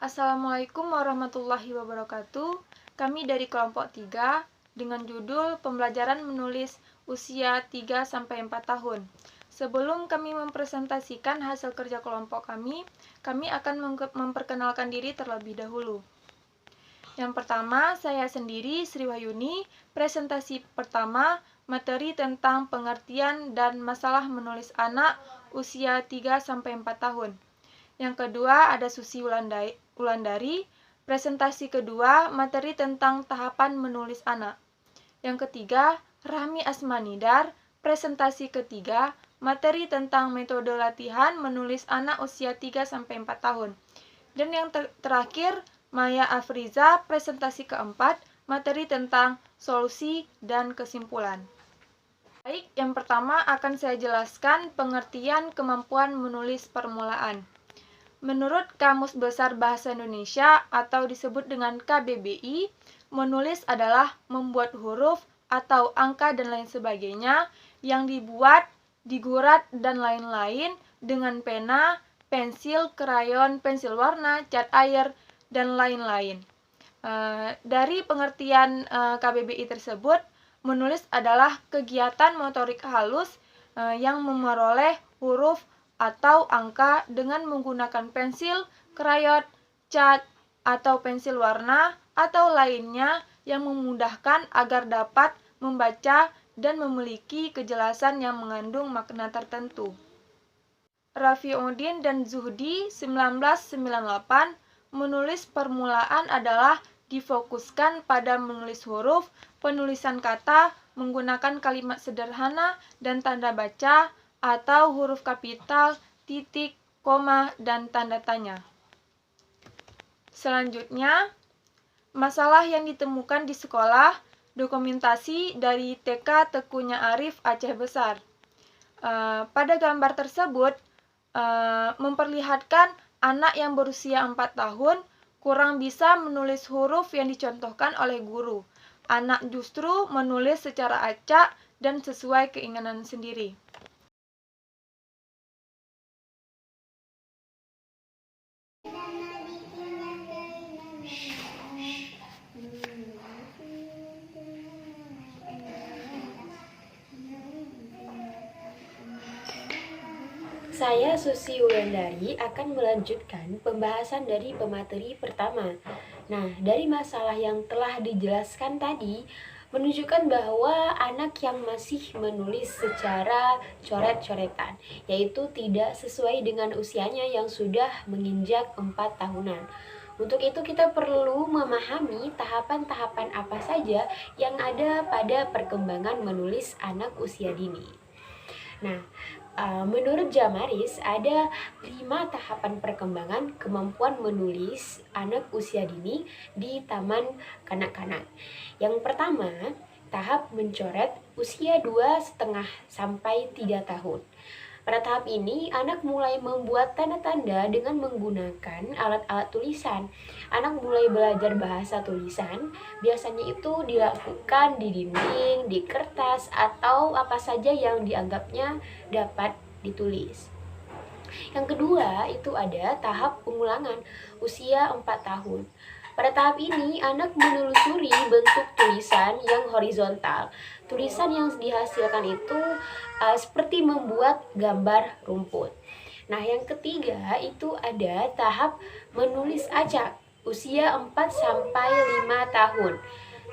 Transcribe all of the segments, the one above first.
Assalamualaikum warahmatullahi wabarakatuh. Kami dari kelompok 3 dengan judul Pembelajaran Menulis Usia 3-4 tahun. Sebelum kami mempresentasikan hasil kerja kelompok kami akan memperkenalkan diri terlebih dahulu. Yang pertama, saya sendiri Sri Wahyuni. Presentasi pertama, materi tentang pengertian dan masalah menulis anak usia 3-4 tahun. Yang kedua ada Susi Wulandari, presentasi kedua materi tentang tahapan menulis anak. Yang ketiga Rahmi Asmanidar, presentasi ketiga materi tentang metode latihan menulis anak usia 3-4 tahun. Dan yang terakhir Maya Afriza, presentasi keempat materi tentang solusi dan kesimpulan. Baik, yang pertama akan saya jelaskan pengertian kemampuan menulis permulaan. Menurut Kamus Besar Bahasa Indonesia atau disebut dengan KBBI, menulis adalah membuat huruf atau angka dan lain sebagainya yang dibuat, digurat, dan lain-lain dengan pena, pensil, krayon, pensil warna, cat air, dan lain-lain. Dari pengertian KBBI tersebut, menulis adalah kegiatan motorik halus yang memperoleh huruf atau angka dengan menggunakan pensil, krayon, cat, atau pensil warna, atau lainnya yang memudahkan agar dapat membaca dan memiliki kejelasan yang mengandung makna tertentu. Rafiuddin dan Zuhdi 1998 menulis permulaan adalah difokuskan pada menulis huruf, penulisan kata, menggunakan kalimat sederhana dan tanda baca, atau huruf kapital, titik, koma, dan tanda tanya. Selanjutnya, masalah yang ditemukan di sekolah, dokumentasi dari TK Tekunya Arif Aceh Besar. Pada gambar tersebut, memperlihatkan anak yang berusia 4 tahun kurang bisa menulis huruf yang dicontohkan oleh guru. Anak justru menulis secara acak dan sesuai keinginan sendiri. Saya Susi Wulandari akan melanjutkan pembahasan dari pemateri pertama. Nah, dari masalah yang telah dijelaskan tadi, menunjukkan bahwa anak yang masih menulis secara coret-coretan, yaitu tidak sesuai dengan usianya yang sudah menginjak 4 tahunan. Untuk itu kita perlu memahami tahapan-tahapan apa saja yang ada pada perkembangan menulis anak usia dini. Nah, menurut Jamaris ada 5 tahapan perkembangan kemampuan menulis anak usia dini di taman kanak-kanak. Yang pertama, tahap mencoret usia 2,5 sampai 3 tahun. Pada tahap ini, anak mulai membuat tanda-tanda dengan menggunakan alat-alat tulisan. Anak mulai belajar bahasa tulisan, biasanya itu dilakukan di dinding, di kertas, atau apa saja yang dianggapnya dapat ditulis. Yang kedua, itu ada tahap pengulangan usia 4 tahun. Pada tahap ini, anak menelusuri bentuk tulisan yang horizontal. Tulisan yang dihasilkan itu seperti membuat gambar rumput. Nah, yang ketiga itu ada tahap menulis acak, usia 4-5 tahun.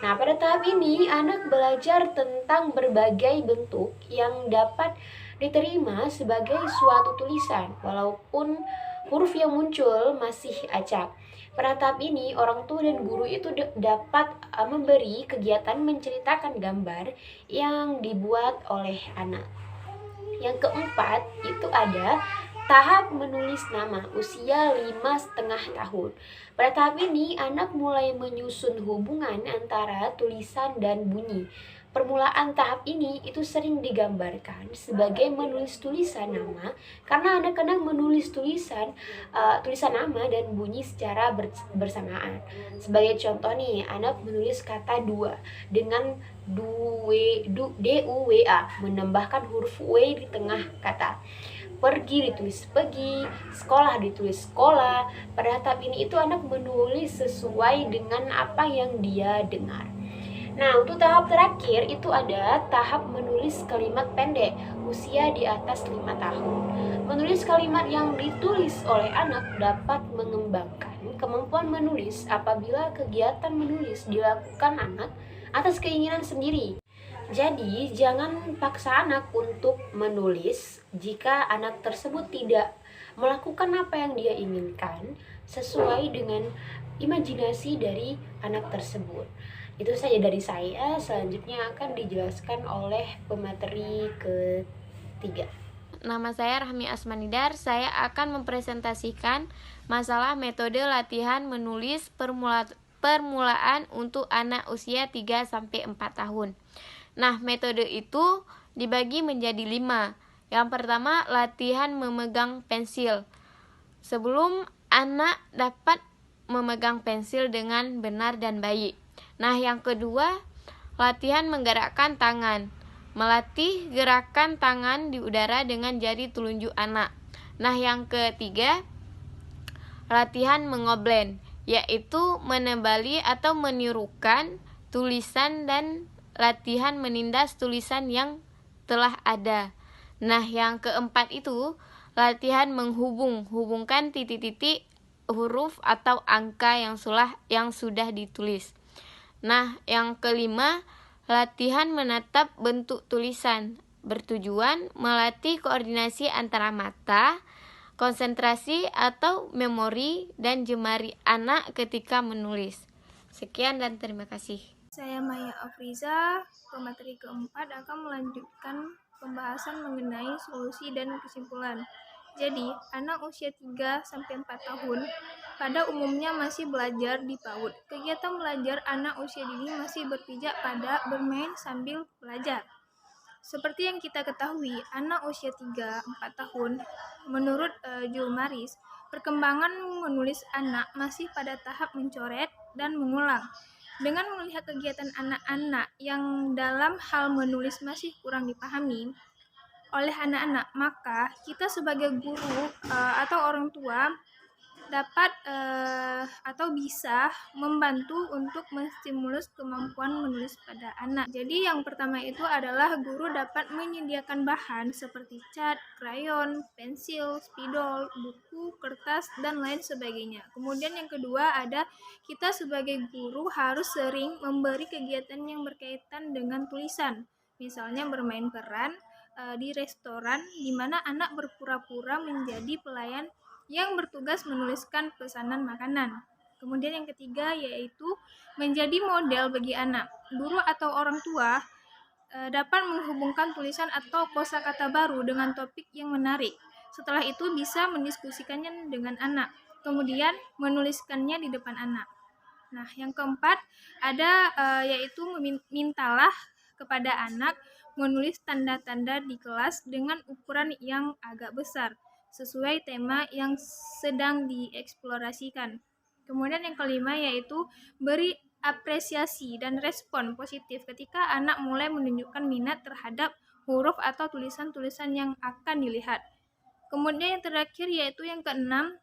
Nah, pada tahap ini, anak belajar tentang berbagai bentuk yang dapat diterima sebagai suatu tulisan, walaupun huruf yang muncul masih acak. Pada tahap ini, orang tua dan guru itu dapat memberi kegiatan menceritakan gambar yang dibuat oleh anak. Yang keempat, itu ada tahap menulis nama, usia 5,5 tahun. Pada tahap ini, anak mulai menyusun hubungan antara tulisan dan bunyi. Permulaan tahap ini itu sering digambarkan sebagai menulis tulisan nama karena anak-anak menulis tulisan nama dan bunyi secara bersamaan. Sebagai contoh nih, anak menulis kata dua dengan DUWA, menambahkan huruf W di tengah kata. pergi ditulis pergi, sekolah ditulis sekolah. Pada tahap ini itu anak menulis sesuai dengan apa yang dia dengar. Nah, untuk tahap terakhir itu ada tahap menulis kalimat pendek usia di atas 5 tahun. Menulis kalimat yang ditulis oleh anak dapat mengembangkan kemampuan menulis apabila kegiatan menulis dilakukan anak atas keinginan sendiri. Jadi, jangan paksa anak untuk menulis jika anak tersebut tidak melakukan apa yang dia inginkan sesuai dengan imajinasi dari anak tersebut. Itu saja dari saya, selanjutnya akan dijelaskan oleh pemateri ketiga. Nama saya Rahmi Asmanidar. Saya akan mempresentasikan masalah metode latihan menulis permulaan untuk anak usia 3-4 tahun. Nah, metode itu dibagi menjadi 5. Yang pertama, latihan memegang pensil. Sebelum anak dapat memegang pensil dengan benar dan baik. Nah, yang kedua, latihan menggerakkan tangan. Melatih gerakan tangan di udara dengan jari telunjuk anak. Nah, yang ketiga, latihan mengoblen, yaitu menebali atau menirukan tulisan dan latihan menindas tulisan yang telah ada. Nah, yang keempat itu latihan hubungkan titik-titik huruf atau angka yang sudah ditulis. Nah, yang kelima, latihan menatap bentuk tulisan, bertujuan melatih koordinasi antara mata, konsentrasi atau memori dan jemari anak ketika menulis. Sekian dan terima kasih. Saya Maya Afriza, pemateri keempat akan melanjutkan pembahasan mengenai solusi dan kesimpulan. Jadi, anak usia 3-4 tahun pada umumnya masih belajar di PAUD. Kegiatan belajar anak usia dini masih berpijak pada bermain sambil belajar. Seperti yang kita ketahui, anak usia 3-4 tahun, menurut Julmaris, perkembangan menulis anak masih pada tahap mencoret dan mengulang. Dengan melihat kegiatan anak-anak yang dalam hal menulis masih kurang dipahami oleh anak-anak, maka kita sebagai guru atau orang tua dapat atau bisa membantu untuk menstimulus kemampuan menulis pada anak. Jadi yang pertama itu adalah guru dapat menyediakan bahan seperti cat, krayon, pensil, spidol, buku, kertas, dan lain sebagainya. Kemudian yang kedua ada kita sebagai guru harus sering memberi kegiatan yang berkaitan dengan tulisan. Misalnya bermain peran di restoran di mana anak berpura-pura menjadi pelayan yang bertugas menuliskan pesanan makanan. Kemudian yang ketiga yaitu menjadi model bagi anak. Guru atau orang tua dapat menghubungkan tulisan atau kosakata baru dengan topik yang menarik. Setelah itu bisa mendiskusikannya dengan anak. Kemudian menuliskannya di depan anak. Nah, yang keempat ada yaitu mintalah kepada anak menulis tanda-tanda di kelas dengan ukuran yang agak besar, sesuai tema yang sedang dieksplorasikan. Kemudian yang kelima yaitu beri apresiasi dan respon positif ketika anak mulai menunjukkan minat terhadap huruf atau tulisan-tulisan yang akan dilihat. Kemudian yang terakhir yaitu yang keenam,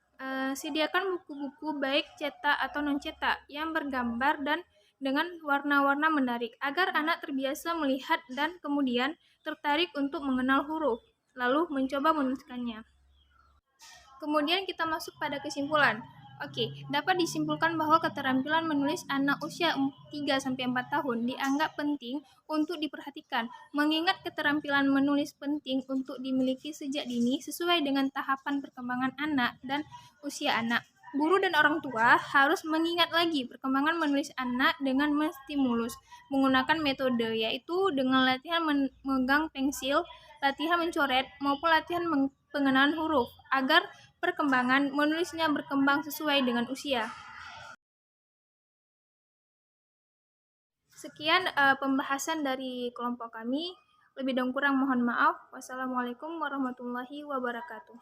sediakan buku-buku baik cetak atau non-cetak yang bergambar dan dengan warna-warna menarik agar anak terbiasa melihat dan kemudian tertarik untuk mengenal huruf, lalu mencoba menuliskannya. Kemudian kita masuk pada kesimpulan. Oke, dapat disimpulkan bahwa keterampilan menulis anak usia 3-4 tahun dianggap penting untuk diperhatikan, mengingat keterampilan menulis penting untuk dimiliki sejak dini sesuai dengan tahapan perkembangan anak dan usia anak. Guru dan orang tua harus mengingat lagi perkembangan menulis anak dengan menstimulus menggunakan metode yaitu dengan latihan memegang pensil, latihan mencoret, maupun latihan pengenalan huruf agar perkembangan menulisnya berkembang sesuai dengan usia. Sekian pembahasan dari kelompok kami. Lebih dan kurang mohon maaf. Wassalamualaikum warahmatullahi wabarakatuh.